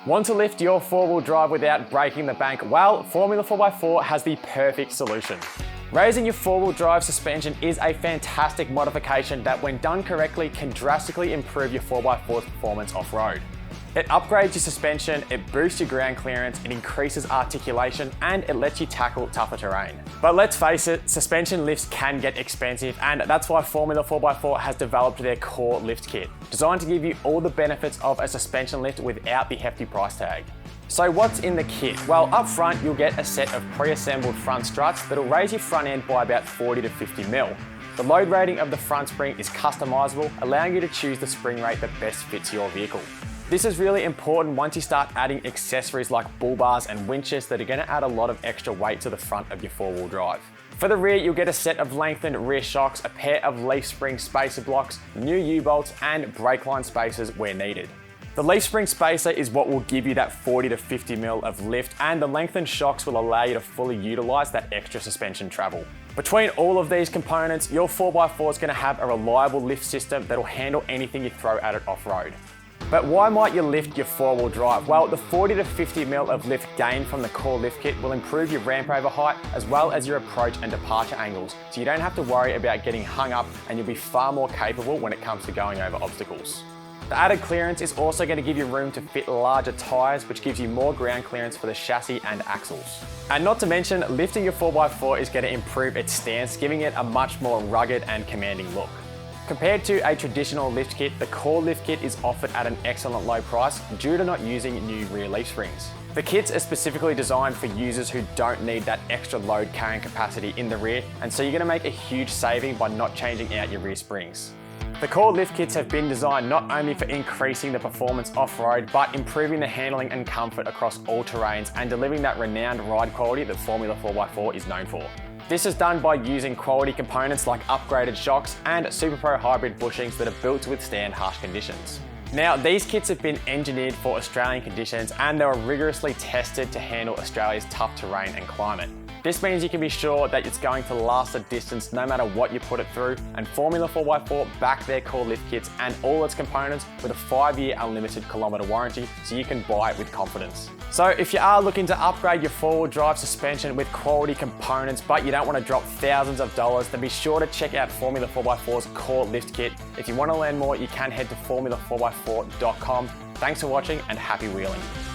Want to lift your four-wheel drive without breaking the bank? Well, Formula 4x4 has the perfect solution. Raising your four-wheel drive suspension is a fantastic modification that, when done correctly, can drastically improve your 4x4's performance off-road. It upgrades your suspension, it boosts your ground clearance, it increases articulation, and it lets you tackle tougher terrain. But let's face it, suspension lifts can get expensive, and that's why Formula 4x4 has developed their Core Lift Kit, designed to give you all the benefits of a suspension lift without the hefty price tag. So what's in the kit? Well, up front, you'll get a set of pre-assembled front struts that'll raise your front end by about 40 to 50 mil. The load rating of the front spring is customizable, allowing you to choose the spring rate that best fits your vehicle. This is really important once you start adding accessories like bull bars and winches that are going to add a lot of extra weight to the front of your four-wheel drive. For the rear, you'll get a set of lengthened rear shocks, a pair of leaf spring spacer blocks, new U-bolts, and brake line spacers where needed. The leaf spring spacer is what will give you that 40 to 50 mil of lift, and the lengthened shocks will allow you to fully utilize that extra suspension travel. Between all of these components, your 4x4 is going to have a reliable lift system that will handle anything you throw at it off-road. But why might you lift your four-wheel drive? Well, the 40 to 50 mil of lift gained from the Core Lift Kit will improve your ramp over height as well as your approach and departure angles, so you don't have to worry about getting hung up, and you'll be far more capable when it comes to going over obstacles. The added clearance is also going to give you room to fit larger tyres, which gives you more ground clearance for the chassis and axles. And not to mention, lifting your 4x4 is going to improve its stance, giving it a much more rugged and commanding look. Compared to a traditional lift kit, the Core Lift Kit is offered at an excellent low price due to not using new rear leaf springs. The kits are specifically designed for users who don't need that extra load carrying capacity in the rear, and so you're going to make a huge saving by not changing out your rear springs. The Core Lift Kits have been designed not only for increasing the performance off-road, but improving the handling and comfort across all terrains and delivering that renowned ride quality that Formula 4x4 is known for. This is done by using quality components like upgraded shocks and Super Pro hybrid bushings that are built to withstand harsh conditions. Now, these kits have been engineered for Australian conditions, and they were rigorously tested to handle Australia's tough terrain and climate. This means you can be sure that it's going to last a distance no matter what you put it through, and Formula 4x4 back their Core Lift Kits and all its components with a 5-year unlimited kilometre warranty, so you can buy it with confidence. So if you are looking to upgrade your four-wheel drive suspension with quality components, but you don't want to drop thousands of dollars, then be sure to check out Formula 4x4's Core Lift Kit. If you want to learn more, you can head to formula4x4.com. Thanks for watching and happy wheeling.